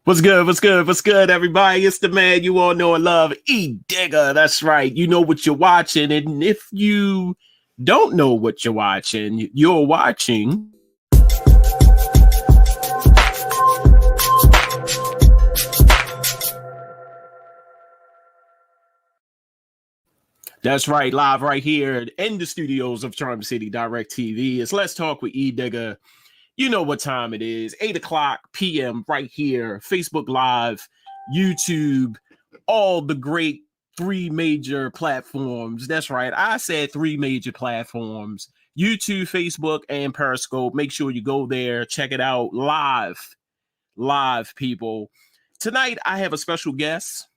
What's good? What's good? What's good, everybody? It's the man you all know and love, Edigga. That's right. You know what you're watching. And if you don't know what you're watching. That's right. Live right here in the studios of Charm City Direct TV. It's Let's Talk with Edigga. You know what time it is. 8 o'clock p.m. right here. Facebook Live, YouTube, all the great three major platforms. That's right. I said three major platforms. YouTube, Facebook, and Periscope. Make sure you go there. Check it out live. Live, people. Tonight, I have a special guest.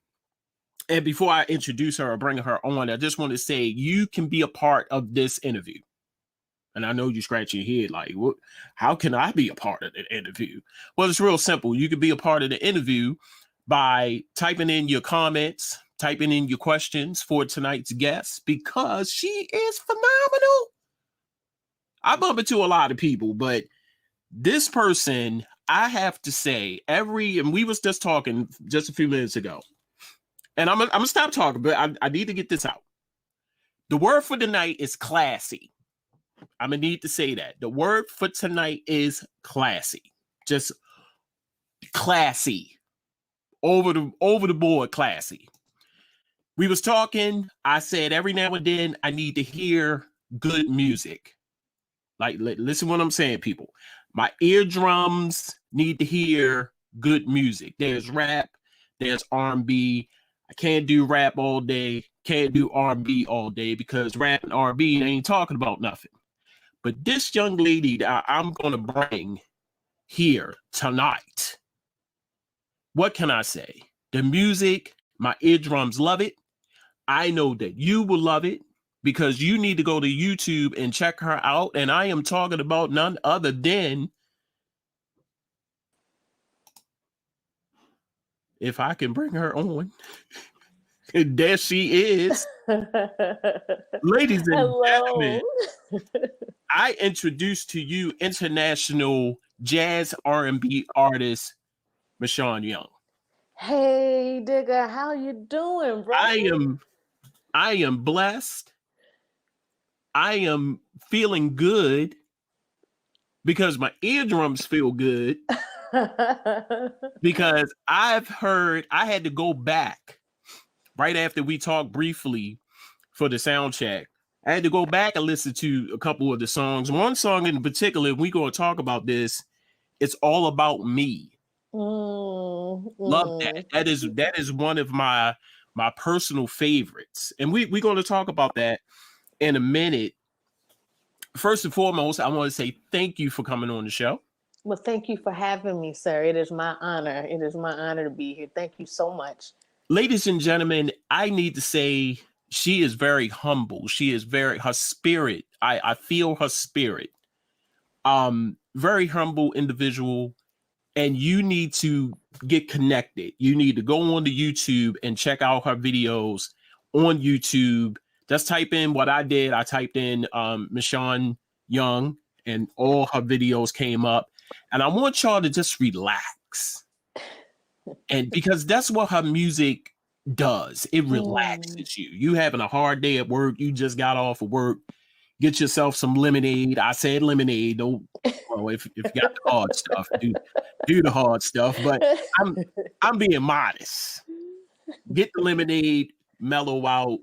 And before I introduce her or bring her on, I just want to say you can be a part of this interview. And I know you scratch your head like, what? How can I be a part of the interview? Well, it's real simple. You can be a part of the interview by typing in your comments, typing in your questions for tonight's guest, because she is phenomenal. I bump into a lot of people, but this person, I have to say, and we was just talking just a few minutes ago, and I'm gonna stop talking, but I need to get this out. The word for the night is classy. I'm gonna need to say that. The word for tonight is classy. Just classy. Over the board classy. We was talking, I said every now and then I need to hear good music. Like listen what I'm saying, people. My eardrums need to hear good music. There's rap, there's R&B. I can't do rap all day, can't do R&B all day because rap and R&B ain't talking about nothing. But this young lady that I'm going to bring here tonight, what can I say? The music, my eardrums love it. I know that you will love it because you need to go to YouTube and check her out. And I am talking about none other than, if I can bring her on, there she is. Ladies and gentlemen, I introduce to you international jazz R&B artist Michon Young. Hey, Digga, how you doing, bro? I am blessed. I am feeling good because my eardrums feel good. Because I had to go back right after we talked briefly for the sound check. I had to go back and listen to a couple of the songs. One song in particular, we're going to talk about this. It's All About Me. Love that. That is one of my personal favorites. And we're going to talk about that in a minute. First and foremost, I want to say thank you for coming on the show. Well, thank you for having me, sir. It is my honor. It is my honor to be here. Thank you so much. Ladies and gentlemen, I need to say she is very humble. She is her spirit. I feel her spirit. Very humble individual. And you need to get connected. You need to go on to YouTube and check out her videos on YouTube. Just type in what I did. I typed in Michon Young and all her videos came up. And I want y'all to just relax. And because that's what her music does. It relaxes you. You having a hard day at work. You just got off of work. Get yourself some lemonade. I said lemonade. Don't, well, if you got the hard stuff, do the hard stuff. But I'm being modest. Get the lemonade, mellow out,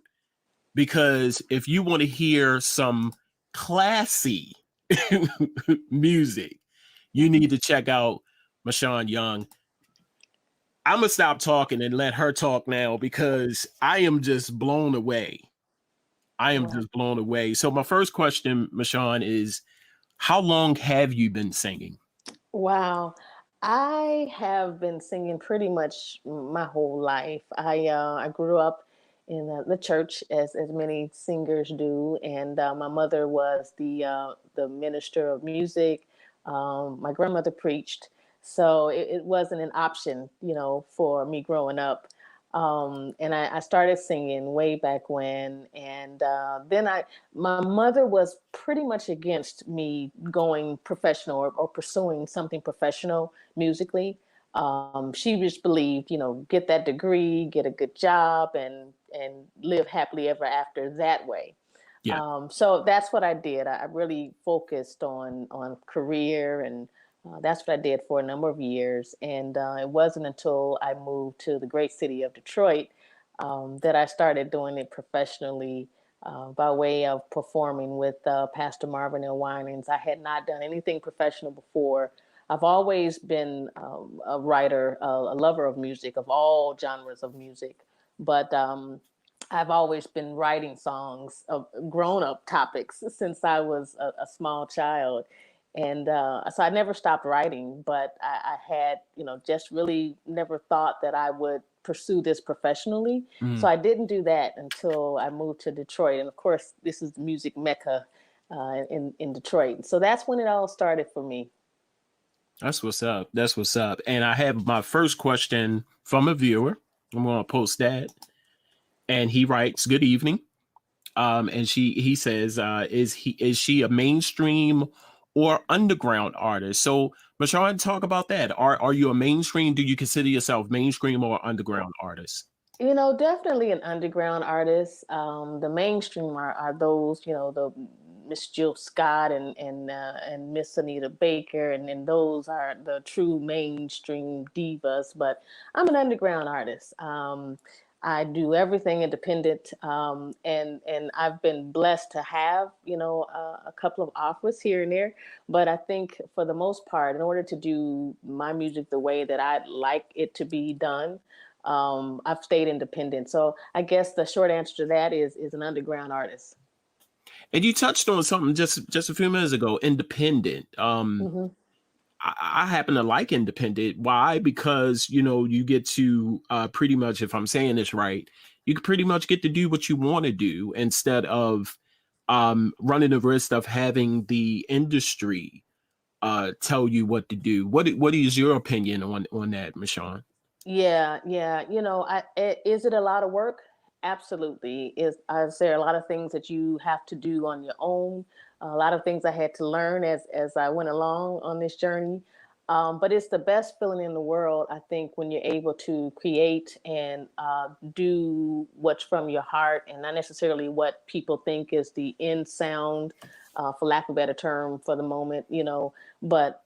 because if you want to hear some classy music, you need to check out Michon Young. I'm gonna stop talking and let her talk now because I am just blown away. Just blown away. So my first question, Michon, is how long have you been singing? Wow. I have been singing pretty much my whole life. I grew up in the church as many singers do, and my mother was the minister of music. My grandmother preached, so it wasn't an option, for me growing up. And I started singing way back when, and then my mother was pretty much against me going professional or pursuing something professional musically. She just believed, get that degree, get a good job, and live happily ever after that way. Yeah. So that's what I did. I really focused on career, and that's what I did for a number of years. And it wasn't until I moved to the great city of Detroit that I started doing it professionally by way of performing with Pastor Marvin L. Winans. I had not done anything professional before. I've always been a writer, a lover of music, of all genres of music, but I've always been writing songs of grown-up topics since I was a small child. And so I never stopped writing, but I had, just really never thought that I would pursue this professionally. So Mm. I didn't do that until I moved to Detroit. And of course, this is the music mecca in Detroit. So that's when it all started for me. That's what's up. That's what's up. And I have my first question from a viewer. I'm going to post that. And he writes, "Good evening." And he says, is she a mainstream or underground artist? So, Michon, talk about that. Are you a mainstream? Do you consider yourself mainstream or underground artist? Definitely an underground artist. The mainstream are those, the Miss Jill Scott and Miss Anita Baker, and those are the true mainstream divas. But I'm an underground artist. I do everything independent, and I've been blessed to have, a couple of offers here and there. But I think for the most part, in order to do my music the way that I'd like it to be done, I've stayed independent. So I guess the short answer to that is an underground artist. And you touched on something just a few minutes ago, independent. Hmm. I happen to like independent. Why? Because you get to pretty much, if I'm saying this right, you can pretty much get to do what you want to do instead of running the risk of having the industry tell you what to do. What is your opinion on that, Michon? Yeah, yeah. Is it a lot of work? Absolutely. Is there a lot of things that you have to do on your own? A lot of things I had to learn as I went along on this journey. But it's the best feeling in the world, I think, when you're able to create and do what's from your heart and not necessarily what people think is the end sound, for lack of a better term, for the moment. But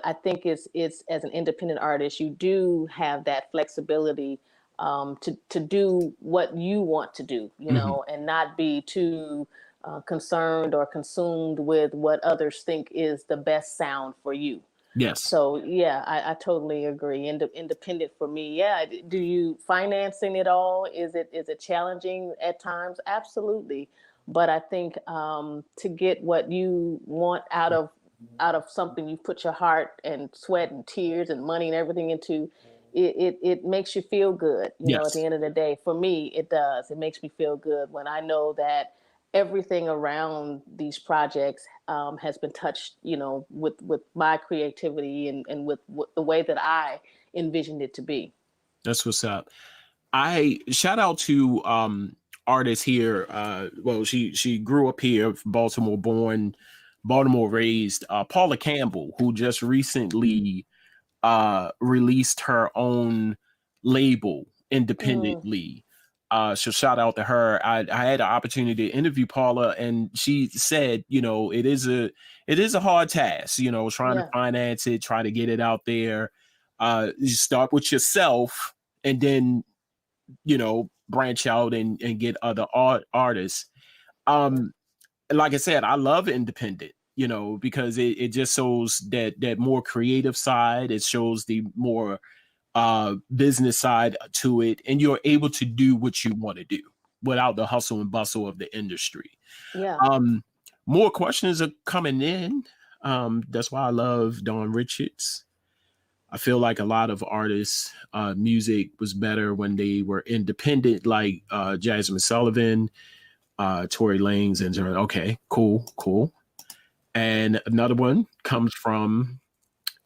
I think it's as an independent artist, you do have that flexibility to do what you want to do, Hmm. and not be too concerned or consumed with what others think is the best sound for you. Yes. So yeah, I totally agree. Independent for me. Yeah. Do you financing it all? Is it challenging at times? Absolutely. But I think to get what you want out of something you put your heart and sweat and tears and money and everything into, it makes you feel good. At the Yes. end of the day, for me, it does. It makes me feel good when I know that everything around these projects has been touched, with my creativity and with the way that I envisioned it to be. That's what's up. I shout out to artists here. Well, she grew up here, Baltimore born, Baltimore raised. Paula Campbell, who just recently released her own label Mm, independently. So shout out to her. I had the opportunity to interview Paula, and she said, it is a hard task, trying to yeah, finance it, try to get it out there. You start with yourself, and then branch out and get other artists. yeah, Um, like I said, I love independent, because it just shows that more creative side. It shows the more business side to it, and you're able to do what you want to do without the hustle and bustle of the industry. yeah. Um, More questions are coming in. That's why I love Dawn Richards. I feel like a lot of artists' music was better when they were independent, like Jasmine Sullivan, Tory Lanez, and okay, cool. And another one comes from,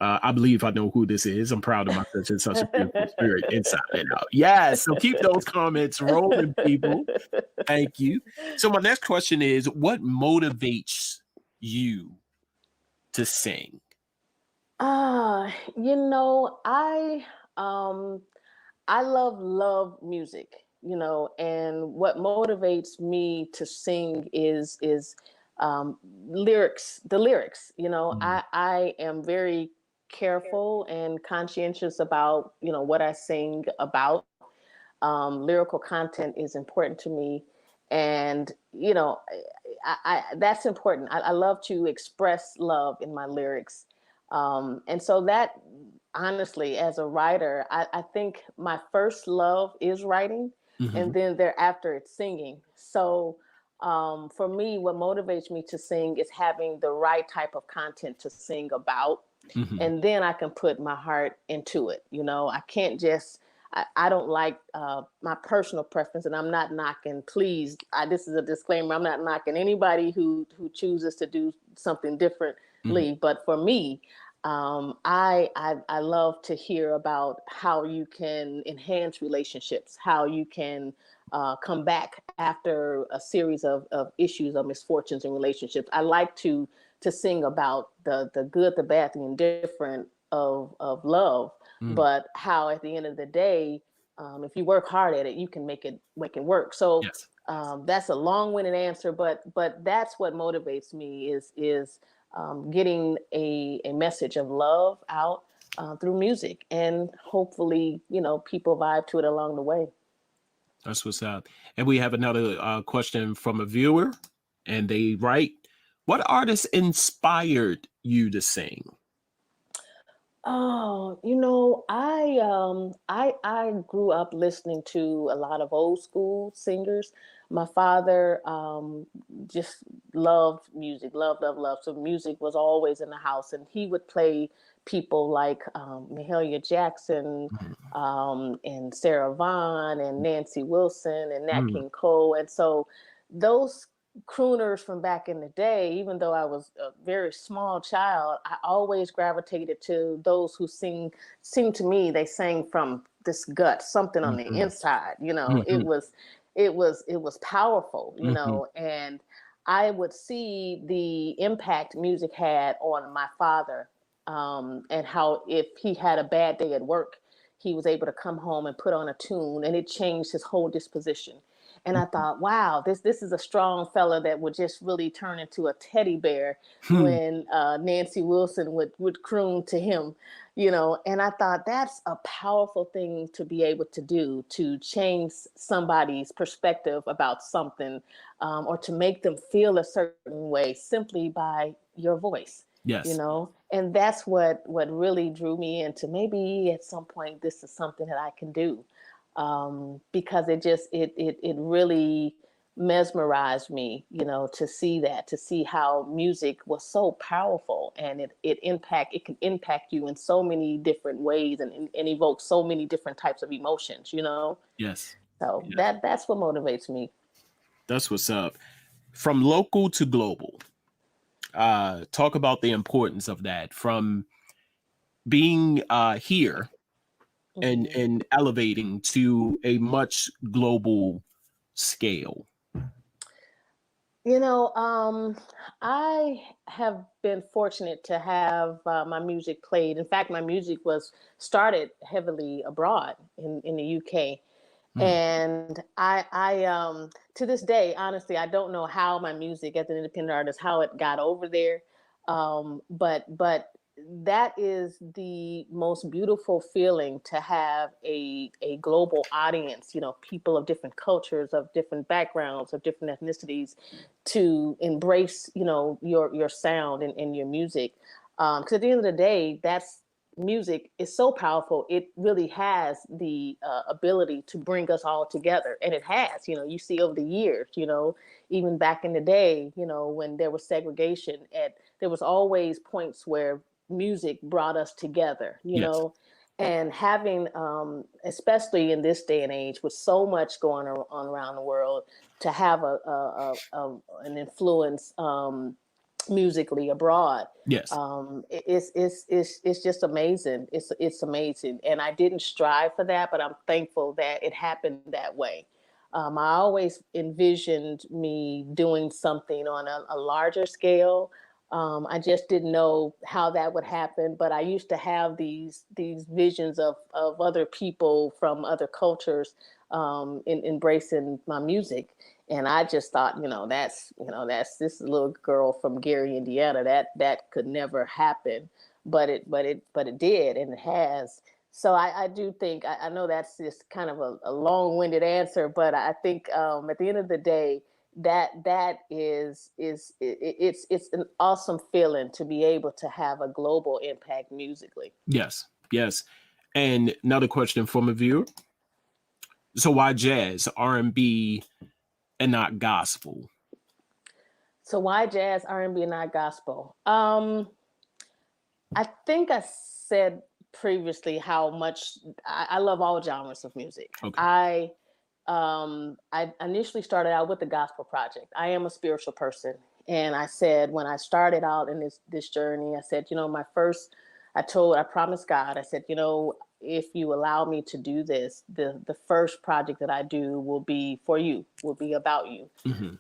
I believe I know who this is. I'm proud of my sister. It's such a beautiful spirit inside and out. Yes. So keep those comments rolling, people. Thank you. So my next question is, what motivates you to sing? You know, um I love music, you know, and what motivates me to sing is lyrics, the lyrics, you know. Mm, I am very careful and conscientious about, you know, what I sing about. Lyrical content is important to me, and you know, that's important. I love to express love in my lyrics, and so that honestly, as a writer, I think my first love is writing, and mhm, then thereafter it's singing. So for me, what motivates me to sing is having the right type of content to sing about, mhm, and then I can put my heart into it. You know, I can't just. I don't like my personal preference, and I'm not knocking. Please, this is a disclaimer. I'm not knocking anybody who chooses to do something mhm. differently. But for me, I love to hear about how you can enhance relationships, how you can come back after a series of issues or misfortunes in relationships. I like to sing about the good, the bad, the indifferent of love, Mm, but how at the end of the day, if you work hard at it, you can make it work. So yes. that's a long-winded answer, but that's what motivates me is getting a message of love out through music, and hopefully, you know, people vibe to it along the way. That's what's up. And we have another question from a viewer, and they write, "What artist inspired you to sing?" Oh, you know, I grew up listening to a lot of old school singers. My father just loved music, love. So music was always in the house, and he would play people like Mahalia Jackson, Mm, and Sarah Vaughan and Nancy Wilson and Nat mm, King Cole, and so those crooners from back in the day, even though I was a very small child, I always gravitated to those who sing to me. They sang from this gut, something on the mhm, inside, you know. It mhm, was it was powerful, you mhm, know, and I would see the impact music had on my father, and how if he had a bad day at work, he was able to come home and put on a tune, and it changed his whole disposition. And I thought, wow, this is a strong fella that would just really turn into a teddy bear mhm. when Nancy Wilson would croon to him, you know. And I thought that's a powerful thing to be able to do, to change somebody's perspective about something, or to make them feel a certain way simply by your voice, you Yes. know. And that's what really drew me into, maybe at some point this is something that I can do, because it really mesmerized me, you know, to see that, to see how music was so powerful, and it can impact you in so many different ways, and evoke so many different types of emotions, you know. Yes. So Yes. that's what motivates me. That's what's up. From local to global, talk about the importance of that from being here Mhm. and elevating to a much global scale. You know, I have been fortunate to have my music played. In fact, my music was started heavily abroad in the UK. Mm, And I to this day, honestly, I don't know how my music as an independent artist, how it got over there. But that is the most beautiful feeling, to have a global audience, you know, people of different cultures, of different backgrounds, of different ethnicities, to embrace, you know, your sound and your music. Because at the end of the day, that's music is so powerful. It really has the ability to bring us all together, and it has. You know, you see over the years. You know, even back in the day, you know, when there was segregation, there was always points where music brought us together. You yes. know, and having, especially in this day and age, with so much going on around the world, to have an influence, musically abroad, Yes. it's just amazing. It's amazing, and I didn't strive for that, but I'm thankful that it happened that way. I always envisioned me doing something on a larger scale, I just didn't know how that would happen, but I used to have these visions of other people from other cultures embracing my music, and I just thought, that's this little girl from Gary, Indiana. That could never happen, but it did, and it has. So I do think I know that's just kind of a long-winded answer, but I think at the end of the day, that is it's an awesome feeling to be able to have a global impact musically. Yes, yes. And another question from a viewer. So why jazz, R&B, and not gospel? So why jazz, R&B, and not gospel? I think I said previously how much I love all genres of music. Okay. I initially started out with the gospel project. I am a spiritual person, and I said when I started out in this journey, I said, I promised God, I said, if you allow me to do this, the first project that I do will be for you, will be about you.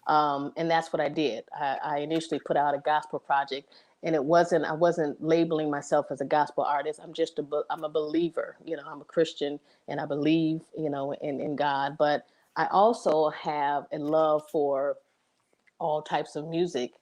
And that's what I did. I initially put out a gospel project, and I wasn't labeling myself as a gospel artist. I'm a believer. I'm a Christian, and I believe, in God. But I also have a love for all types of music.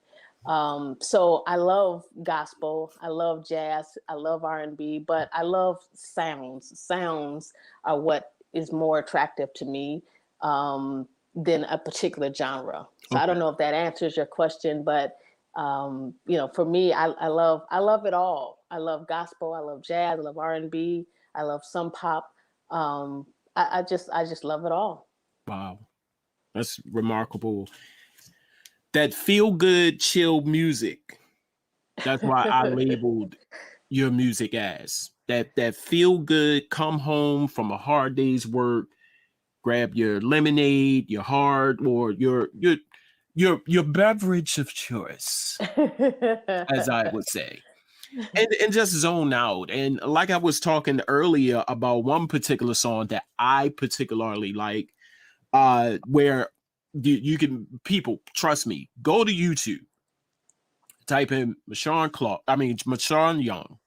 So I love gospel, I love jazz, I love R&B, but I love sounds. Sounds are what is more attractive to me than a particular genre. So I don't know if that answers your question, but for me, I love it all. I love gospel, I love jazz, I love R&B, I love some pop. I just love it all. Wow. That's remarkable. That feel good, chill music. That's why I labeled your music as that feel good, come home from a hard day's work, grab your lemonade, your heart, or your beverage of choice, as I would say. And just zone out. And like I was talking earlier about one particular song that I particularly like, where you can, people, trust me, go to YouTube, type in Michon Young,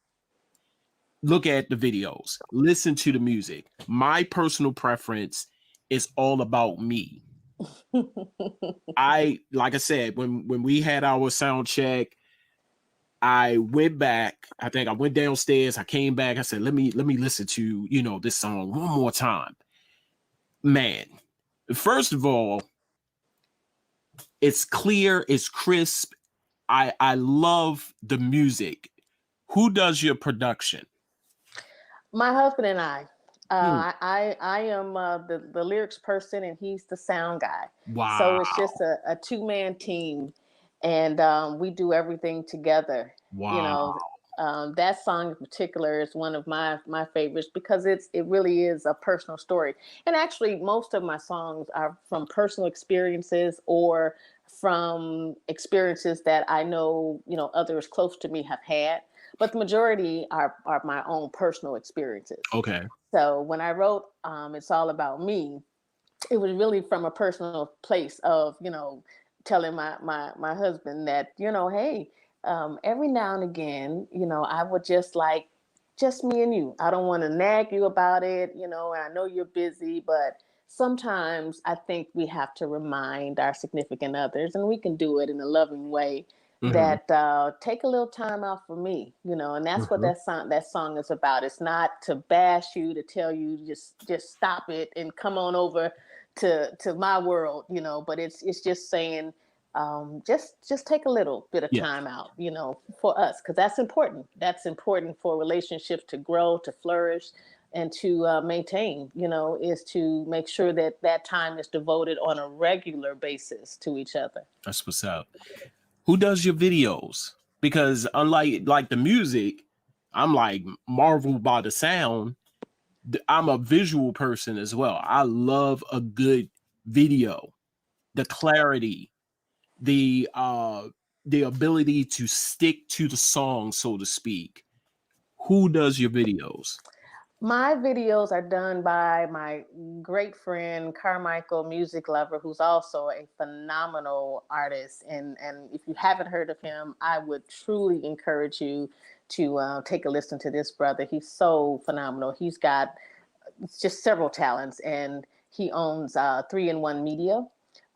look at the videos, listen to the music. My personal preference is all about me. Like I said, when we had our sound check, I went back. I think I went downstairs. I came back. I said, let me listen to, this song one more time. Man, first of all, it's clear, it's crisp. I love the music. Who does your production? My husband and I. Hmm. I am the lyrics person, and he's the sound guy. Wow. So it's just a two-man team, and we do everything together. You Wow. know, that song in particular is one of my favorites because it really is a personal story. And actually, most of my songs are from personal experiences or from experiences that I know others close to me have had, but the majority are my own personal experiences. Okay. So when I wrote It's All About Me, it was really from a personal place of, telling my husband that, hey, every now and again, I would just like just me and you. I don't want to nag you about it, and I know you're busy, but sometimes I think we have to remind our significant others, and we can do it in a loving way, Mhm. that take a little time out for me, and that's what Mhm. that song is about. It's not to bash you, to tell you just stop it and come on over to my world, but it's just saying, just take a little bit of Yeah, time out, for us, because that's important. That's important for relationships to grow, to flourish, and to maintain. Is to make sure that time is devoted on a regular basis to each other. that's what's up. Who does your videos? Because unlike like the music, I'm like marveled by the sound. I'm a visual person as well. I love a good video, the clarity, the the ability to stick to the song, so to speak. Who does your videos? My videos are done by my great friend Carmichael Music Lover, who's also a phenomenal artist. And if you haven't heard of him, I would truly encourage you to take a listen to this brother. He's so phenomenal. He's got just several talents, and he owns 3-in-1 Media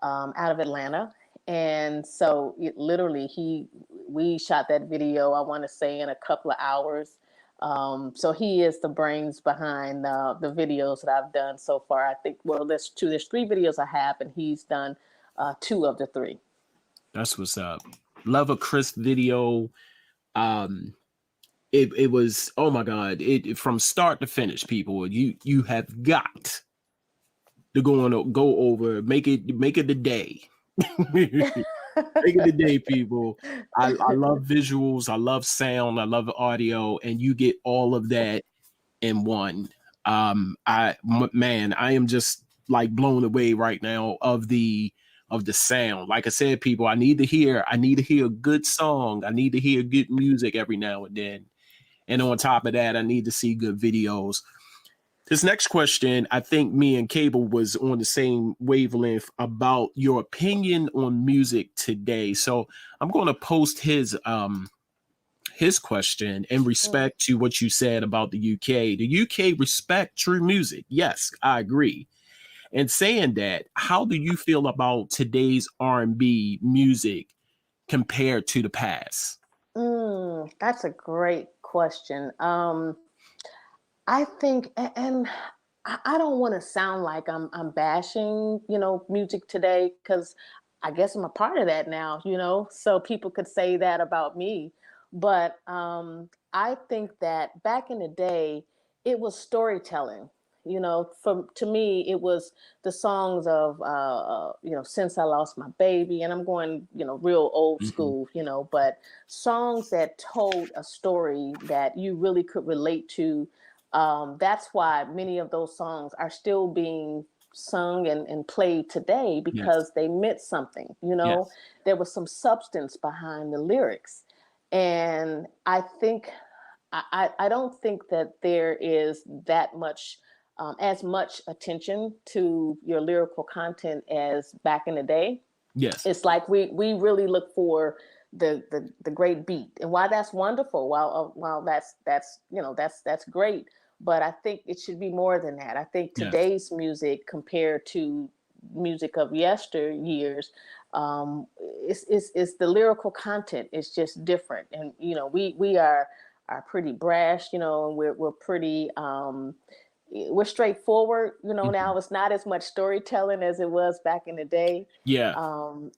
out of Atlanta. And so literally, we shot that video, I want to say, in a couple of hours. So he is the brains behind the videos that I've done so far. I think, well, there's two, there's three videos I have, and he's done two of the three. That's what's up. Love a crisp video. It was, oh my God, it from start to finish, people. You have got to go over, make it the day. Make it the day, people. I love visuals, I love sound, I love audio, and you get all of that in one. I am just like blown away right now of the sound. Like I said, people, I need to hear a good song. I need to hear good music every now and then. And on top of that, I need to see good videos. This next question, I think me and Cable was on the same wavelength about your opinion on music today. So I'm going to post his question in respect to what you said about the UK. The UK respect true music. Yes, I agree. And saying that, how do you feel about today's R&B music compared to the past? That's a great question. I think, and I don't want to sound like I'm bashing, music today, because I guess I'm a part of that now, so people could say that about me. But I think that back in the day, it was storytelling. To me, it was the songs of, Since I Lost My Baby, and I'm going, real old Mhm. school, but songs that told a story that you really could relate to. That's why many of those songs are still being sung and played today, Yes. because they meant something. Yes. There was some substance behind the lyrics. And I don't think that there is that much, as much attention to your lyrical content as back in the day. Yes. It's like we really look for the great beat, and while that's wonderful, while that's great, but I think it should be more than that. I think Yes. today's music compared to music of yesteryears, is the lyrical content is just different. And we are pretty brash, and we're pretty, we're straightforward. Mhm. Now it's not as much storytelling as it was back in the day. Yeah.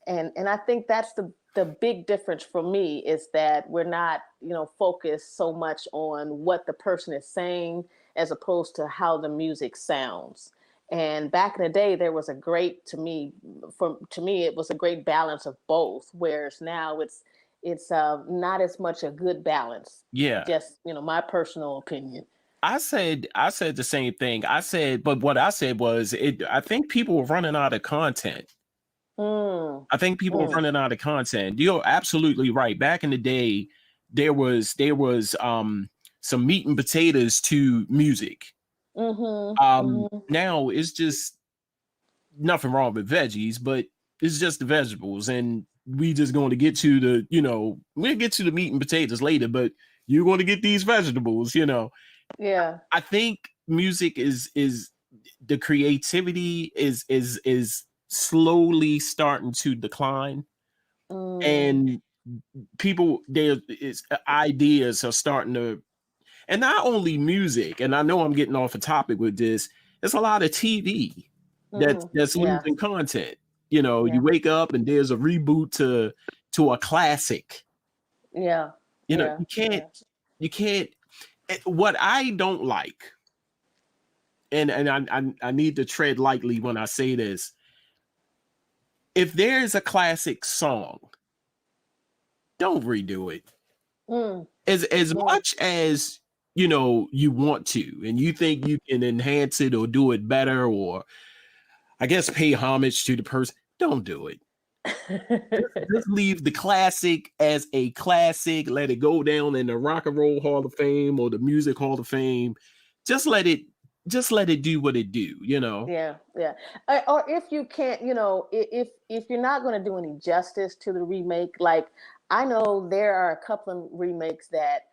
And I think that's the big difference for me, is that we're not, focused so much on what the person is saying as opposed to how the music sounds. And back in the day, there was a great, to me, it was a great balance of both. Whereas now it's not as much a good balance. Yeah. Just, my personal opinion. I said the same thing. But what I said was I think people were running out of content. Mm, I think people were mm, running out of content. You're absolutely right. Back in the day, there was some meat and potatoes to music. mm-hmm, Now it's just nothing wrong with veggies, but it's just the vegetables. And we just going to get to we'll get to the meat and potatoes later, but you're going to get these vegetables. yeah. I think music is the creativity is slowly starting to decline, Mm, and people there is ideas are starting to, and not only music. And I know I'm getting off a topic with this. There's a lot of TV that's yeah, losing content. You yeah, wake up and there's a reboot to a classic. yeah, yeah, You can't yeah. you can't. What I don't like, and I need to tread lightly when I say this. If there's a classic song, don't redo it. Mm, As mm, much as you want to, and you think you can enhance it or do it better, or I guess pay homage to the person, don't do it. Just leave the classic as a classic. Let it go down in the Rock and Roll Hall of Fame or the Music Hall of Fame. just let it do what it do, you know. Yeah, yeah. Or if you can't, if you're not going to do any justice to the remake, like I know there are a couple of remakes that,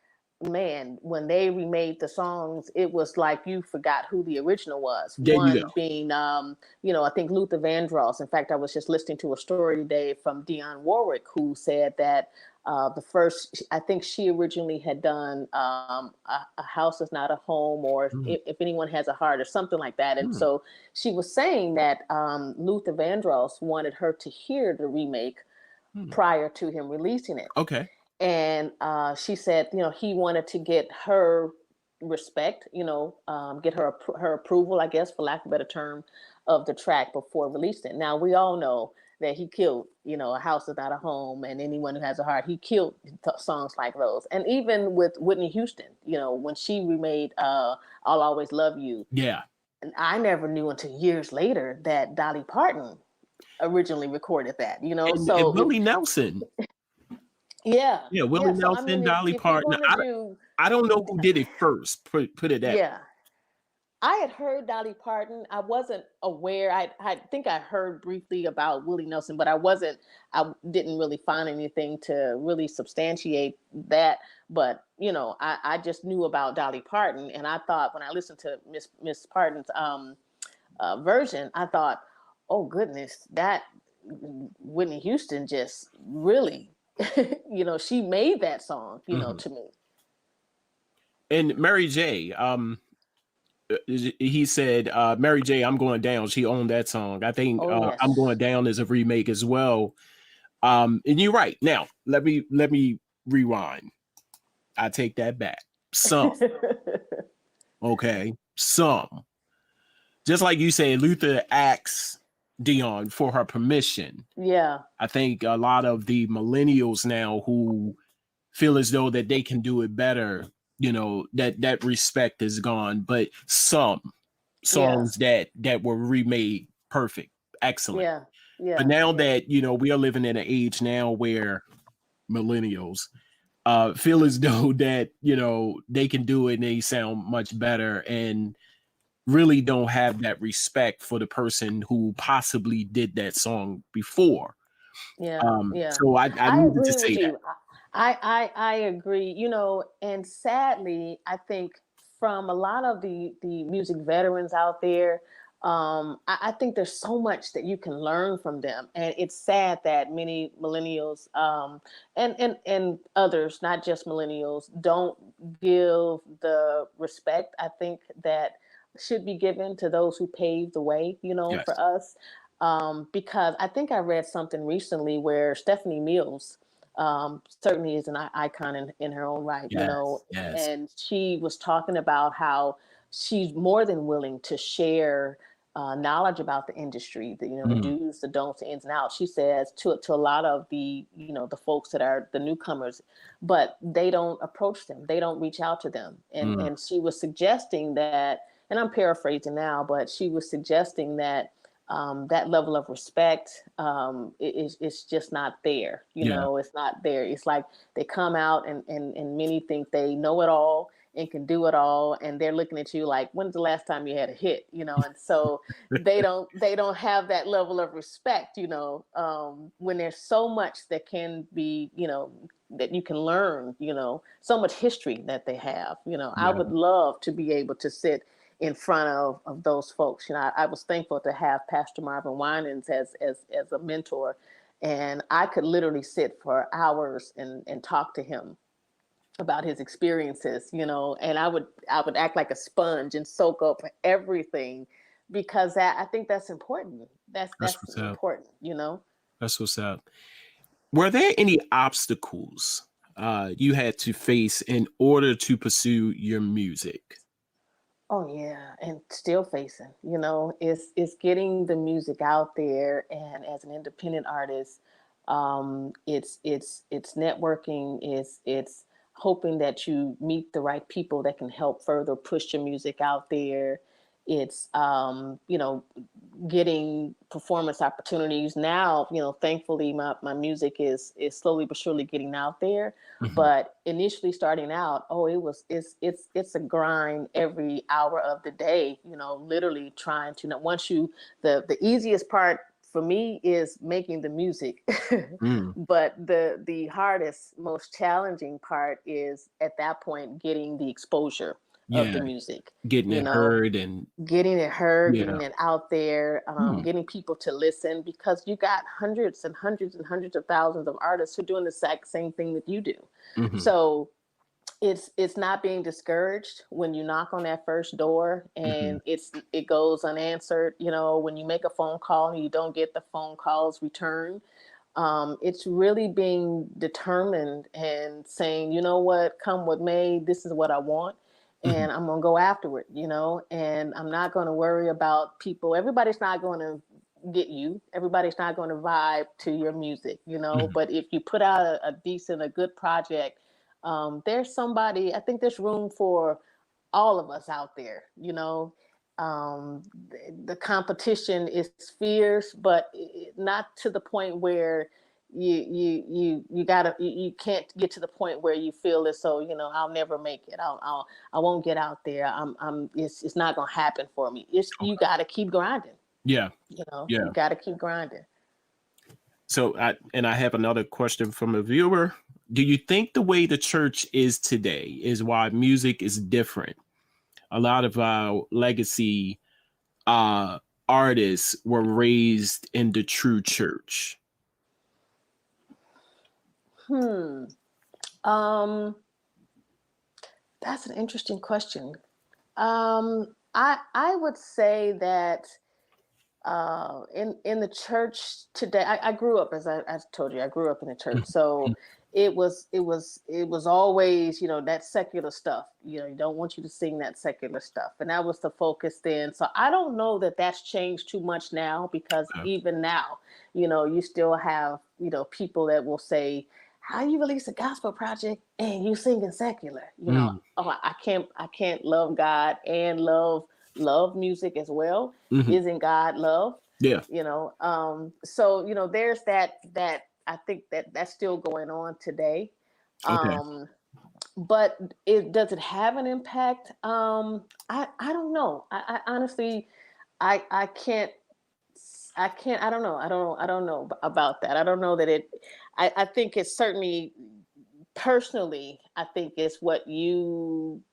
man, when they remade the songs, it was like you forgot who the original was. There you go. One being, I think Luther Vandross. In fact, I was just listening to a story today from Dionne Warwick, who said that the first, I think she originally had done a house is not a home, or Mm, if anyone has a heart, or something like that. And mm, so she was saying that Luther Vandross wanted her to hear the remake mm. prior to him releasing it. Okay. And she said, he wanted to get her respect, get her approval, I guess, for lack of a better term, of the track before releasing it. Now we all know that he killed, a house is not a home, and anyone who has a heart, he killed songs like those. And even with Whitney Houston, when she remade "I'll Always Love You," Yeah. and I never knew until years later that Dolly Parton originally recorded that. And So Willie Nelson. yeah, Yeah, yeah. Willie So I Nelson, mean, Dolly if you're Parton. going to do, I don't know who did it first. Put it that way. yeah, I had heard Dolly Parton. I wasn't aware. I think I heard briefly about Willie Nelson, but I didn't really find anything to really substantiate that. But I just knew about Dolly Parton, and I thought when I listened to Miss Parton's version, I thought, oh goodness, that Whitney Houston just really, she made that song, Mhm. to me. And Mary J. He said, Mary J. I'm Going Down. She owned that song. I think Oh I'm Going yes. Down is a remake as well. And you're right. Now let me rewind. I take that back. Some, okay, some. Just like you said, Luther asks Dion for her permission. Yeah. I think a lot of the millennials now who feel as though that they can do it better, that respect is gone. But some Yeah. songs that were remade perfect, excellent. Yeah. But Yeah. now Yeah. that we are living in an age now where millennials feel as though that they can do it and they sound much better, and really don't have that respect for the person who possibly did that song before. Yeah. Yeah. So I I needed to agree say with that. you. I agree. And sadly, I think from a lot of the music veterans out there, I think there's so much that you can learn from them, and it's sad that many millennials, and others, not just millennials, don't give the respect I think that should be given to those who paved the way, for Yes. us. Because I think I read something recently where Stephanie Mills certainly is an icon in her own right, Yes. Yes. and she was talking about how she's more than willing to share knowledge about the industry, the Mm, do's, the don'ts, the ins and outs. She says to a lot of the the folks that are the newcomers, but they don't approach them, they don't reach out to them, mm, and she was suggesting that, and I'm paraphrasing now, but she was suggesting that that level of respect is just not there. yeah. It's not there. It's like they come out and many think they know it all and can do it all, and they're looking at you like, when's the last time you had a hit? And so they don't have that level of respect. When there's so much that can be, that you can learn. So much history that they have. I Yeah. would love to be able to sit in front of those folks. I was thankful to have Pastor Marvin Winans as a mentor, and I could literally sit for hours and talk to him about his experiences, and I would act like a sponge and soak up everything, because I think that's important. That's That's that's what's up. important. That's what's up. Were there any obstacles you had to face in order to pursue your music? Oh yeah, and still facing. It's getting the music out there, and as an independent artist, it's networking. It's hoping that you meet the right people that can help further push your music out there. It's getting performance opportunities now. Thankfully my music is slowly but surely getting out there. Mhm. But initially starting out, it's a grind every hour of the day, literally trying to once you the easiest part for me is making the music. Mm. But the hardest, most challenging part is at that point getting the exposure of Yeah, the music. getting you it know heard and Getting it heard, yeah. getting it out there, Mm. getting people to listen, because you got hundreds and hundreds and hundreds of thousands of artists who are doing the exact same thing that you do. Mhm. So it's not being discouraged when you knock on that first door Mhm. and it goes unanswered. When you make a phone call and you don't get the phone calls returned, it's really being determined and saying, you know what, come what may, this is what I want. Mhm. And I'm going to go after it, and I'm not going to worry about people. Everybody's not going to get you. Everybody's not going to vibe to your music, Mhm. but if you put out a good project, there's somebody, I think there's room for all of us out there. The competition is fierce, but not to the point where you can't get to the point where you feel as though, I'll never make it. I won't get out there. It's not gonna happen for me. You Okay. got to keep grinding. Yeah. You Yeah. got to keep grinding. So I have another question from a viewer. Do you think the way the church is today is why music is different? A lot of our legacy uh artists were raised in the true church. Hmm. Um. That's an interesting question. I would say that in the church today, I grew up, as I told you, I grew up in the church. So it was always, that secular stuff. You don't want you to sing that secular stuff, and that was the focus then. So I don't know that that's changed too much now, because Okay. even now, you still have, people that will say, how you release a gospel project and you singing secular. Mm. Oh, I can't love God and love music as well. Mhm. Isn't God love? Yeah. So there's that I think that's still going on today. Okay. But does it have an impact? I don't know. I honestly, I can't. I don't know about that. I don't know that it. I think it's certainly, personally, I think it's what you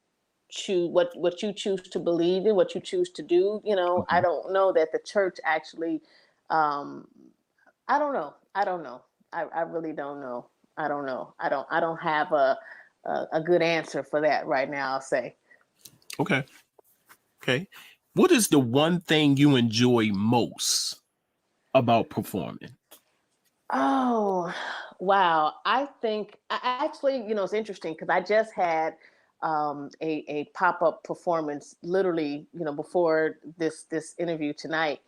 choose, what you choose to believe in, what you choose to do. I Okay. don't know that the church actually. Um, I don't know. I don't know. I really don't know. I don't know. I don't have a good answer for that right now, I'll say. Okay. Okay. What is the one thing you enjoy most about performing? Oh, wow. I think actually, it's interesting because I just had a pop-up performance literally, before this interview tonight.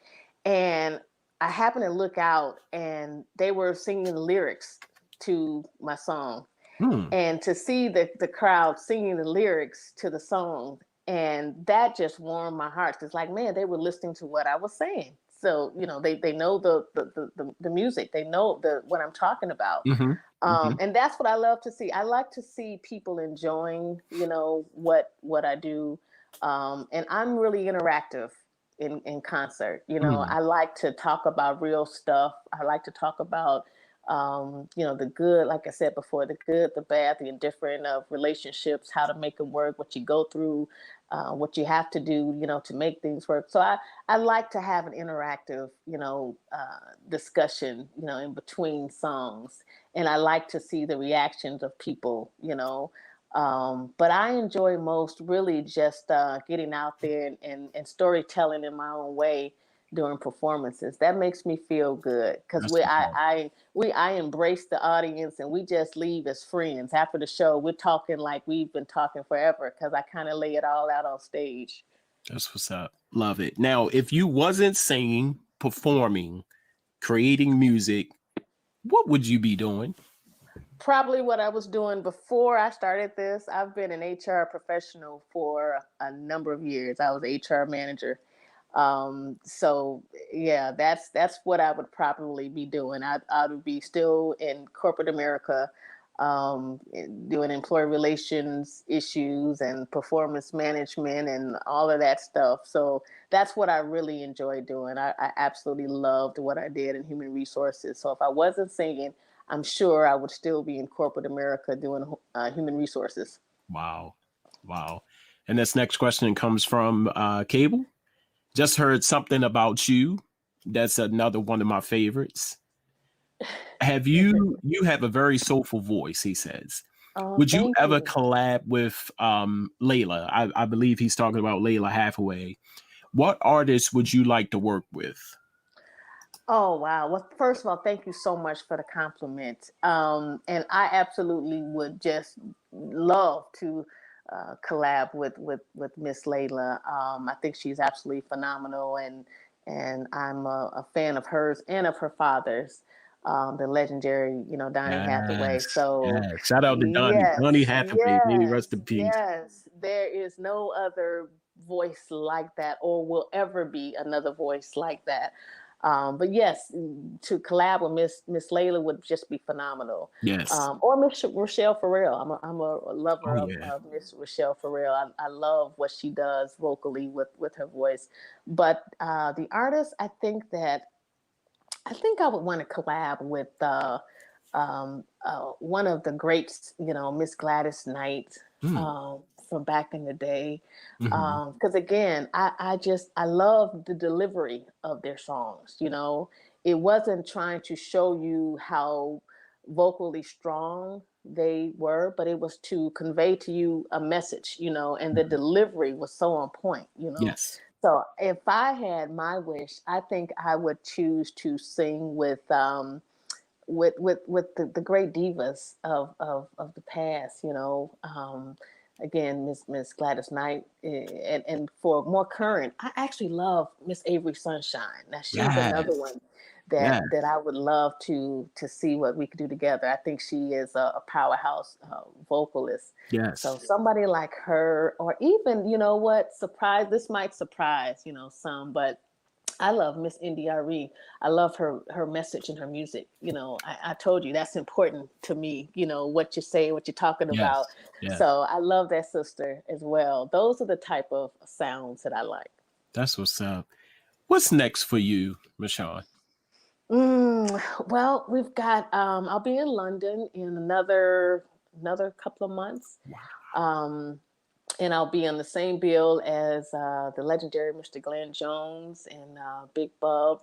And I happened to look out and they were singing the lyrics to my song. Hmm. And to see the crowd singing the lyrics to the song, and that just warmed my heart. It's like, man, they were listening to what I was saying. So they know the music, they know what I'm talking about. Mhm. Mhm. And that's what I love to see. I like to see people enjoying, what I do. And I'm really interactive in concert. Mm. I like to talk about real stuff. I like to talk about, the good, like I said before, the good, the bad, the indifferent of relationships, how to make them work, what you go through, what you have to do, to make things work. So I like to have an interactive, discussion, in between songs. And I like to see the reactions of people. But I enjoy most really just getting out there and storytelling in my own way during performances. That makes me feel good because That's what's up. I embrace the audience and we just leave as friends. After the show, we're talking like we've been talking forever because I kind of lay it all out on stage. That's what's up. Love it. Now, if you wasn't singing, performing, creating music, what would you be doing? Probably what I was doing before I started this. I've been an HR professional for a number of years. I was HR manager. So yeah, that's what I would probably be doing. I would be still in corporate America, doing employee relations issues and performance management and all of that stuff. So that's what I really enjoy doing. I absolutely loved what I did in human resources. So if I wasn't singing, I'm sure I would still be in corporate America doing human resources. Wow. Wow. And this next question comes from Cable. Just heard something about you. That's another one of my favorites. You have a very soulful voice, he says. Oh, Would you thank ever you. collab with Layla? I believe he's talking about Layla Hathaway. What artists would you like to work with? Oh, wow. Well, first of all, thank you so much for the compliment. And I absolutely would just love to collab with Miss Layla. I think she's absolutely phenomenal, and I'm a fan of hers and of her father's, the legendary, Donny Hathaway. Yes, So, yes. Shout out to Donnie. Donnie yes, Hathaway. May he rest yes, in peace. yes. There is no other voice like that, or will ever be another voice like that. But yes, to collab with Miss Layla would just be phenomenal. Yes. Or Miss Rochelle Farrell. I'm a lover Oh of, yeah. of Miss Rochelle Farrell. I love what she does vocally with her voice. But the artist, I think I would want to collab with one of the greats, Miss Gladys Knight, Mm, um, from back in the day. hmm. Because again, I love the delivery of their songs. It wasn't trying to show you how vocally strong they were, but it was to convey to you a message. And the delivery was so on point. Yes. So if I had my wish, I think I would choose to sing with the great divas of the past. Again, Miss Gladys Knight, and for more current, I actually love Miss Avery Sunshine. Now she's another Yes. one Yes. that I would love to see what we could do together. I think she is a powerhouse vocalist. So Yes. somebody like her, or even, what, this might surprise, some, but I love Miss India.Arie. I love her message and her music. I told you that's important to me. What you say, what you're talking about. Yes. Yes. So I love that sister as well. Those are the type of sounds that I like. That's what's up. What's next for you, Michon? Well, we've got. I'll be in London in another couple of months. Wow. Um, and I'll be on the same bill as the legendary Mr. Glenn Jones and Big Bub,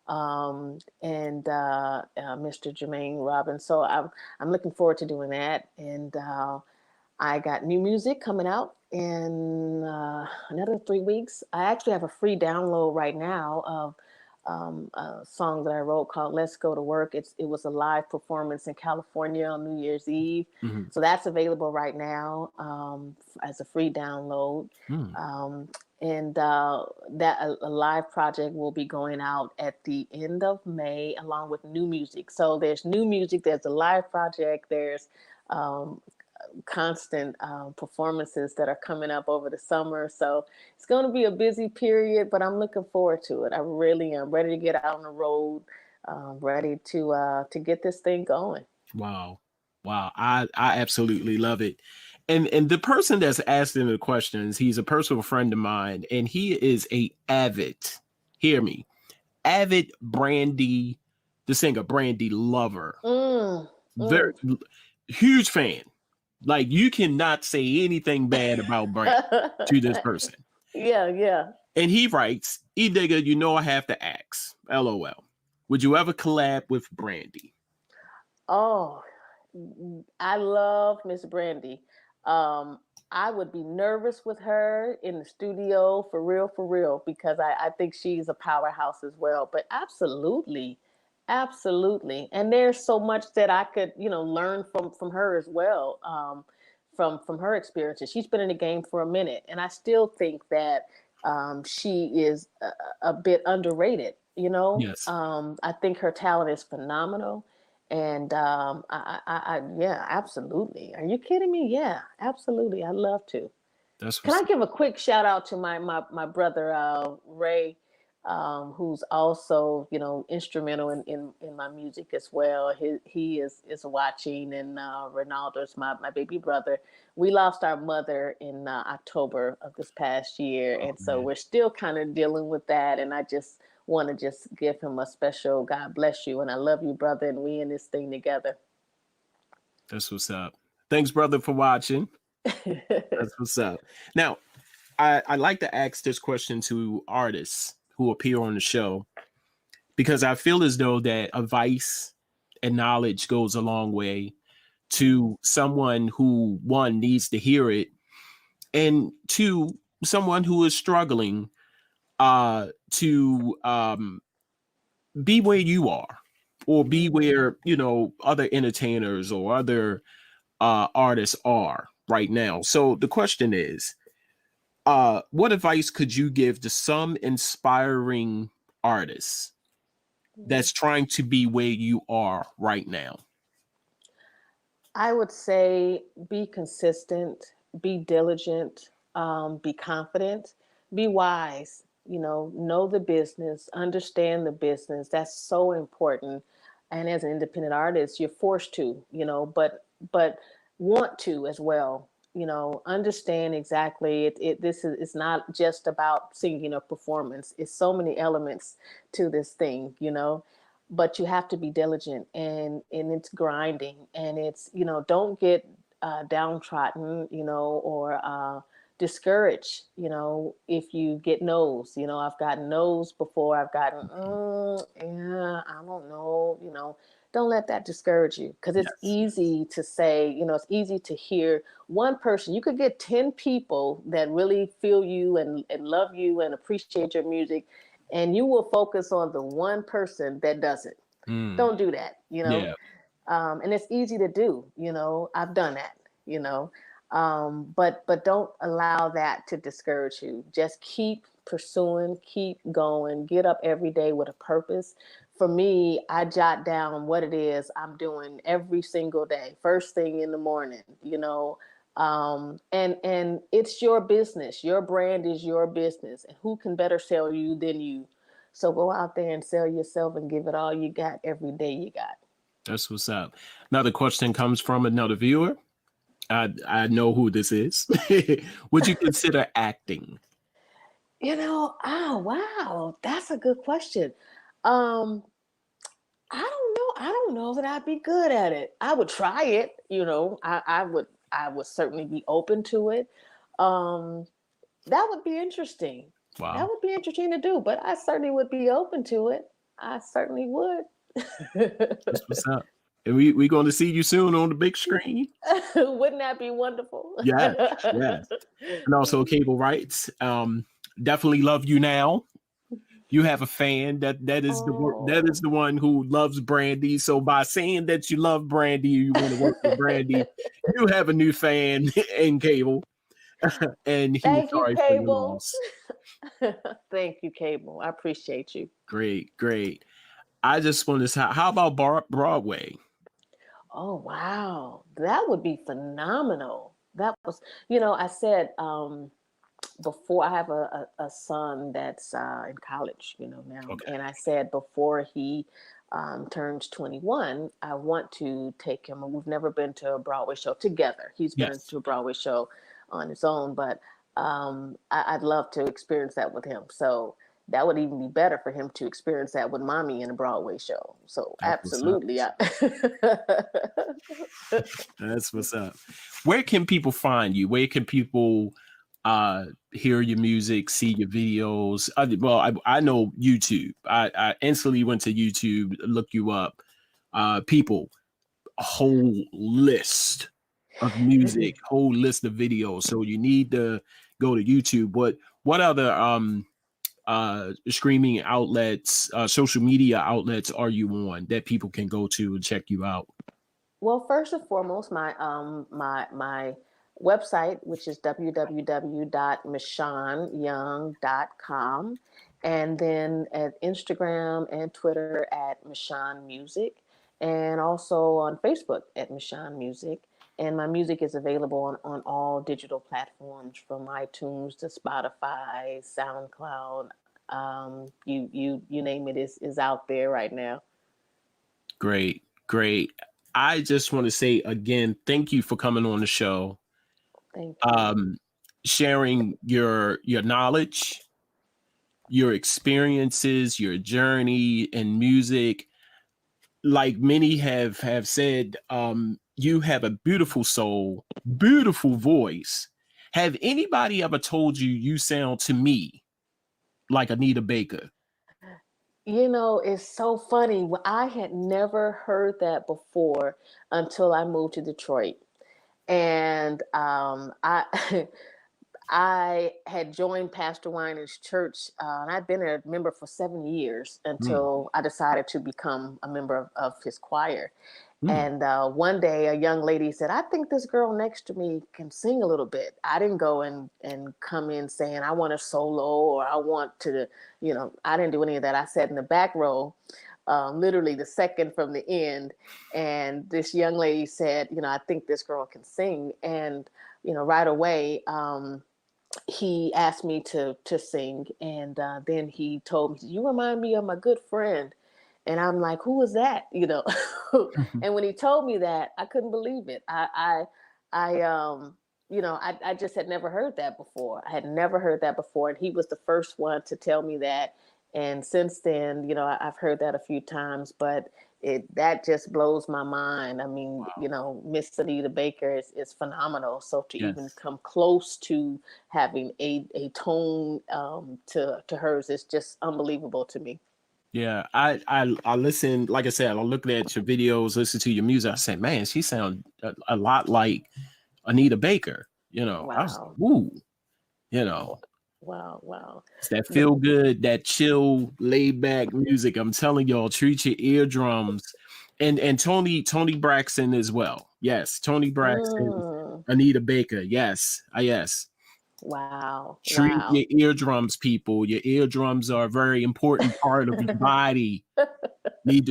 and Mr. Jermaine Robbins. So I'm looking forward to doing that. And I got new music coming out in another 3 weeks. I actually have a free download right now of a song that I wrote called "Let's Go to Work." It was a live performance in California on New Year's Eve, Hmm. so that's available right now as a free download. Mm. Um, and that a live project will be going out at the end of May, along with new music. So there's new music, there's a live project, there's um, constant performances that are coming up over the summer. So it's going to be a busy period, but I'm looking forward to it. I really am ready to get out on the road, ready to get this thing going. Wow. Wow. I absolutely love it. And the person that's asking the questions, he's a personal friend of mine, and he is a avid, hear me, avid Brandy, the singer Brandy lover. Mm, Very mm. huge fan. Like you cannot say anything bad about Brandy to this person. Yeah, yeah. And he writes, Edigga, I have to ask. LOL. Would you ever collab with Brandy? Oh, I love Miss Brandy. Um, I would be nervous with her in the studio, for real, because I think she's a powerhouse as well. But absolutely, absolutely. And there's so much that I could, learn from her as well, from her experiences. She's been in the game for a minute, and I still think that she is a bit underrated. Yes. I think her talent is phenomenal, And yeah, absolutely. Are you kidding me? Yeah, absolutely. I'd love to. That's Can what's I give a quick shout out to my brother Ray, who's also instrumental in my music as well. He is watching, and Ronaldo's my baby brother. We lost our mother in October of this past year, oh and so man, we're still kind of dealing with that. And I just want to just give him a special God bless you, and I love you, brother, and we in this thing together. that's what's up. Thanks, brother, for watching. That's what's up. Now, I like to ask this question to artists who appear on the show because I feel as though that advice and knowledge goes a long way to someone who, one, needs to hear it, and two, someone who is struggling to be where you are, or be where other entertainers or other artists are right now. So the question is, what advice could you give to some inspiring artists that's trying to be where you are right now? I would say be consistent, be diligent, be confident, be wise. Know the business, understand the business. That's so important. And as an independent artist, you're forced to, but want to as well. Understand exactly. This is it's not just about singing or performance. It's so many elements to this thing. But you have to be diligent, and it's grinding, and it's don't get downtrodden, or discouraged, if you get no's. I've gotten no's before. I've gotten yeah, I don't know. Don't let that discourage you, because it's Yes. easy to say, it's easy to hear one person. You could get 10 people that really feel you and love you and appreciate your music, and you will focus on the one person that doesn't. Mm, Don't do that, yeah. and it's easy to do. I've done that. But don't allow that to discourage you. Just keep pursuing, keep going, get up every day with a purpose. For me, I jot down what it is I'm doing every single day, first thing in the morning. And it's your business. Your brand is your business, and who can better sell you than you? So go out there and sell yourself and give it all you got every day you got. That's what's up. Another question comes from another viewer. I know who this is. Would you consider acting? Oh wow, that's a good question. Um, I don't know. I don't know that I'd be good at it. I would try it, I would certainly be open to it. Um, that would be interesting. That Wow. would be interesting to do, but I certainly would be open to it. I certainly would. That's what's up. And we going to see you soon on the big screen. Wouldn't that be wonderful? Yes, yes. And also cable rights. Definitely love you now. You have a fan that is Oh, the one who loves Brandy. So by saying that you love Brandy, you want to work with Brandy, you have a new fan in cable. And he's thank you, sorry for your Cable. loss. Thank you, Cable. I appreciate you. Great, great. I just want to say, how about Broadway? Oh, wow. That would be phenomenal. That was, I said before, I have a son that's in college, now. Okay. And I said before he turns 21, I want to take him. We've never been to a Broadway show together. He's been Yes. into a Broadway show on his own, but I'd love to experience that with him. So that would even be better for him to experience that with mommy in a Broadway show. So That's what's up. absolutely. That's what's up. Where can people find you? Where can people hear your music, see your videos? I know YouTube. I instantly went to YouTube, look you up. People, a whole list of music, whole list of videos. So you need to go to YouTube. What other streaming outlets, social media outlets are you on that people can go to and check you out? Well, first and foremost, my website, which is www.michonyoung.com, and then at Instagram and Twitter at Michon Music. and also on Facebook at Michon Music. And my music is available on all digital platforms, from iTunes to Spotify, SoundCloud. You name it, is out there right now. Great, great. I just want to say again, thank you for coming on the show, Thank you. sharing your knowledge, your experiences, your journey in music. Like many have said, you have a beautiful soul, beautiful voice. Have anybody ever told you you sound to me like Anita Baker? It's so funny. I had never heard that before until I moved to Detroit. And I I had joined Pastor Weiner's church, and I'd been a member for 7 years Mm, until I decided to become a member of his choir. mm. And one day, a young lady said, "I think this girl next to me can sing a little bit." I didn't go and come in saying, "I want a solo," or "I want to," I didn't do any of that. I sat in the back row, literally the second from the end. And this young lady said, "I think this girl can sing." And, right away, he asked me to sing, and then he told me, "You remind me of my good friend." And I'm like, "Who is that?" And when he told me that, I couldn't believe it. I just had never heard that before. I had never heard that before, and he was the first one to tell me that. And since then, I've heard that a few times, but that just blows my mind. I mean, Wow. Miss Anita Baker is phenomenal. So to even Yes. come close to having a tone to hers is just unbelievable to me. Yeah, I listen. Like I said, I look at your videos, listen to your music. I said, man, she sounds a lot like Anita Baker. I was like, Wow. woo. You know, Wow. Wow. it's that The, feel good, that chill, laid back music. I'm telling y'all, treat your eardrums, and Tony Braxton as well. Yes, Tony Braxton, mm, Anita Baker. Yes, yes. wow. Treat Wow. your eardrums, people. Your eardrums are a very important part of your body. You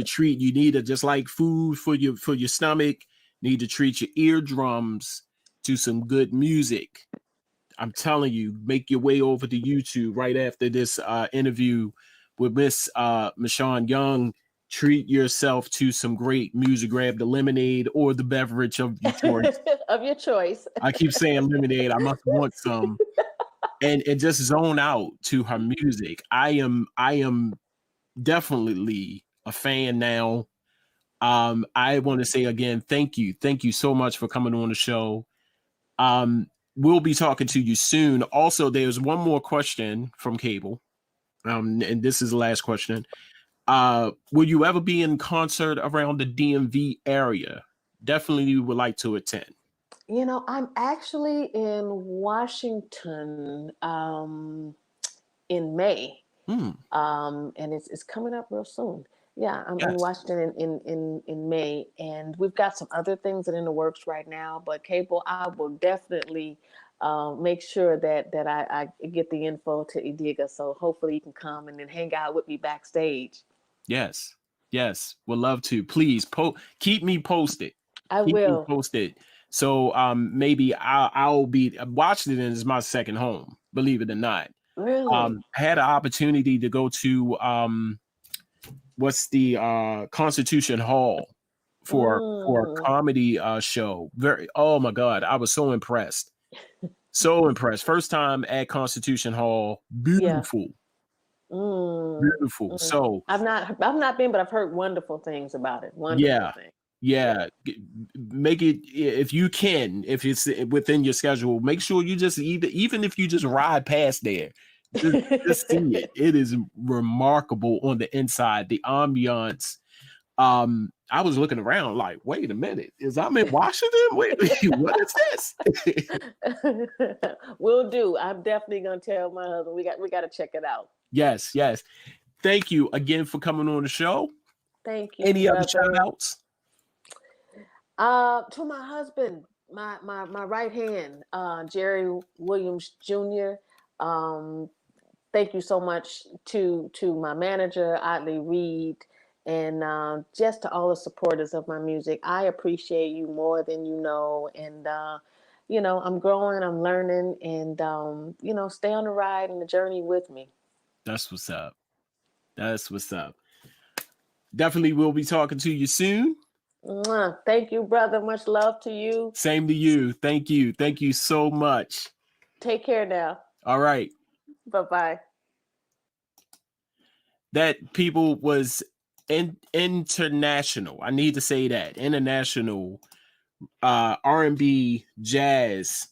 need to, just like food for your stomach, need to treat your eardrums to some good music. I'm telling you, make your way over to YouTube right after this interview with Miss Michon Young. Treat yourself to some great music. Grab the lemonade or the beverage of your choice. Of your choice. I keep saying lemonade. I must want some, and just zone out to her music. I am definitely a fan now. I want to say again, thank you so much for coming on the show. Um, we'll be talking to you soon. Also, there's one more question from Cable, and this is the last question. Will you ever be in concert around the DMV area? Definitely would like to attend. I'm actually in Washington in May. Hmm. And it's coming up real soon. Yeah, I'm in Yes. Washington in May, and we've got some other things that are in the works right now. But Cable, I will definitely make sure that I get the info to Edigga, so hopefully you can come and then hang out with me backstage. Yes. Yes. Would love to. Please keep me posted. I Keep me will. posted. So maybe I'll be Washington is my second home, believe it or not. Really? I had an opportunity to go to what's the Constitution Hall for a Mm, comedy show. Very oh my god, I was so impressed. So impressed. First time at Constitution Hall. yeah. Beautiful. Mm, Beautiful. mm. So I've not been, but I've heard wonderful things about it. Wonderful yeah. things. Yeah. Yeah, make it if you can, if it's within your schedule, make sure you just even if you just ride past there, just see it. It is remarkable on the inside, the ambiance. I was looking around like, wait a minute, is I'm in Washington? Wait, what is this? Will do. I'm definitely gonna tell my husband. We got to check it out. Yes, yes. Thank you again for coming on the show. Thank you, Any other shout brother. outs? To my husband, my right hand, Jerry Williams Jr. Um, thank you so much to my manager, Otley Reed, And just to all the supporters of my music, I appreciate you more than you know. And, I'm growing, I'm learning, and, stay on the ride and the journey with me. That's what's up. That's what's up. Definitely will be talking to you soon. Mwah. Thank you, brother. Much love to you. Same to you. Thank you. Thank you so much. Take care now. All right. Bye-bye. That people was international. I need to say that. International R&B jazz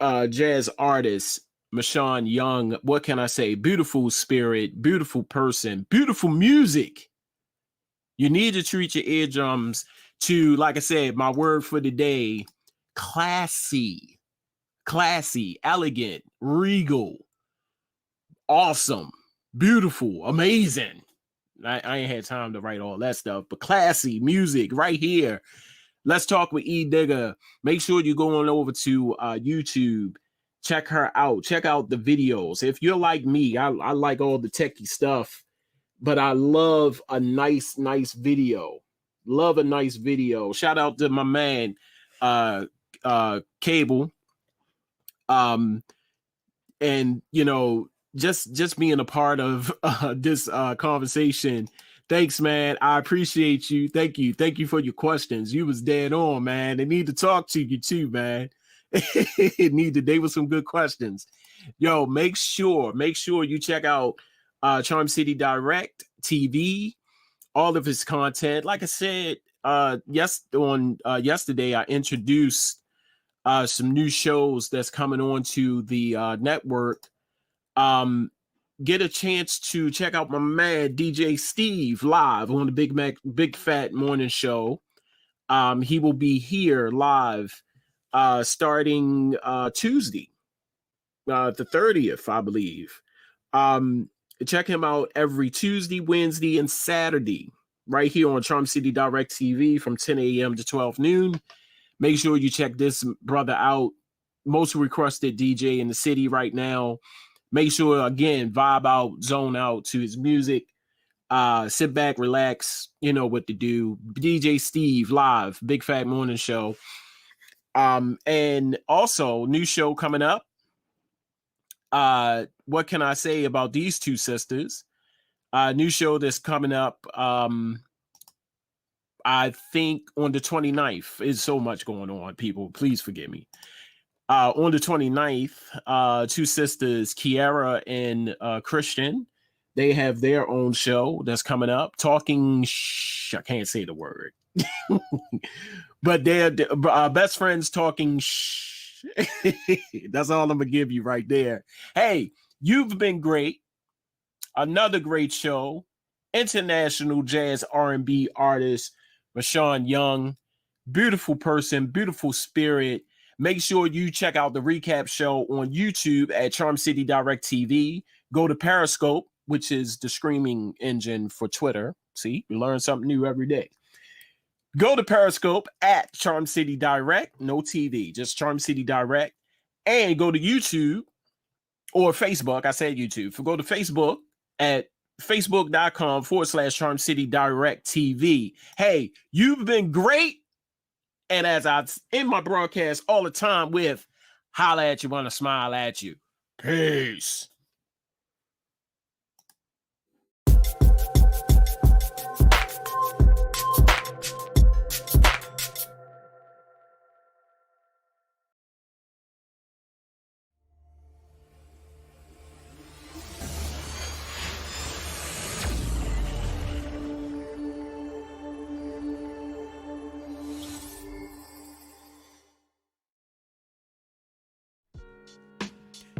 jazz artist Michon Young. What can I say? Beautiful spirit, beautiful person, beautiful music. You need to treat your eardrums to, like I said, my word for the day, classy, elegant, regal, awesome, beautiful, amazing. I ain't had time to write all that stuff, but classy music right here. Let's talk with Edigga. Make sure you go on over to YouTube. Check her out. Check out the videos. If you're like me, I like all the techie stuff, but I love a nice video. Love a nice video. Shout out to my man, Cable. And just being a part of this conversation. Thanks, man. I appreciate you. Thank you for your questions. You was dead on, man. They need to talk to you too, man. They were some good questions. Yo, make sure you check out Charm City Direct TV, all of his content. Like I said, yesterday I introduced some new shows that's coming on to the network. Get a chance to check out my man DJ Steve live on the Big Fat Morning Show. He will be here live starting Tuesday, the 30th, I believe. Check him out every Tuesday, Wednesday, and Saturday right here on Charm City Direct TV from 10 a.m. to 12 noon. Make sure you check this brother out. Most requested DJ in the city right now. Make sure, again, vibe out, zone out to his music. Sit back, relax. You know what to do. DJ Steve live, Big Fat Morning Show. And also, new show coming up. What can I say about these two sisters? New show that's coming up. I think on the 29th. There's so much going on, people. Please forgive me. On the 29th, two sisters, Kiara and Christian, they have their own show that's coming up. I can't say the word. But they're best friends talking shh. That's all I'm going to give you right there. Hey, you've been great. Another great show. International jazz R&B artist, Michon Young. Beautiful person, beautiful spirit. Make sure you check out the recap show on YouTube at Charm City Direct TV. Go to Periscope, which is the streaming engine for Twitter. See, you learn something new every day. Go to Periscope at Charm City Direct. No TV, just Charm City Direct. And go to YouTube or Facebook. I said YouTube. Go to Facebook at facebook.com/Charm City Direct TV. Hey, you've been great. And as I end my broadcast all the time with, holla at you, wanna smile at you. Peace.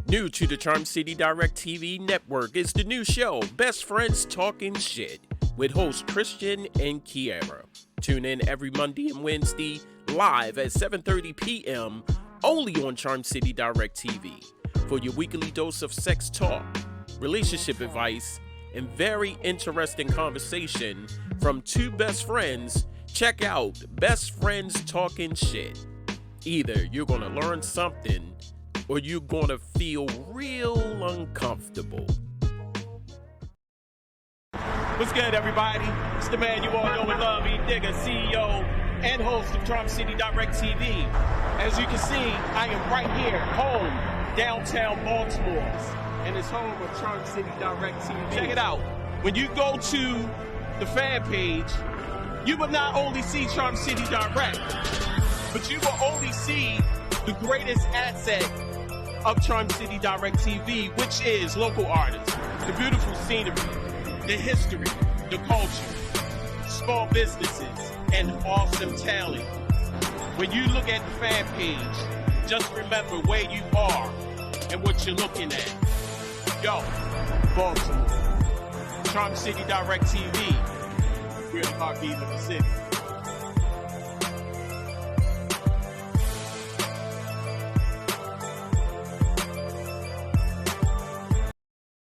New to the Charm City Direct TV network is the new show, Best Friends Talking Shit, with hosts Christian and Kiara. Tune in every Monday and Wednesday, live at 7:30 p.m., only on Charm City Direct TV, for your weekly dose of sex talk, relationship advice, and very interesting conversation from two best friends. Check out Best Friends Talking Shit. Either you're going to learn something or you're going to feel real uncomfortable. What's good, everybody? It's the man you all know and love, Edigga, CEO and host of Charm City Direct TV. As you can see, I am right here, home, downtown Baltimore, and it's home of Charm City Direct TV. Check it out. When you go to the fan page, you will not only see Charm City Direct, but you will only see the greatest asset of Charm City Direct TV, which is local artists, the beautiful scenery, the history, the culture, small businesses, and awesome talent. When you look at the fan page, just remember where you are and what you're looking at. Yo, Baltimore, Charm City Direct TV, we're the heartbeat of the city.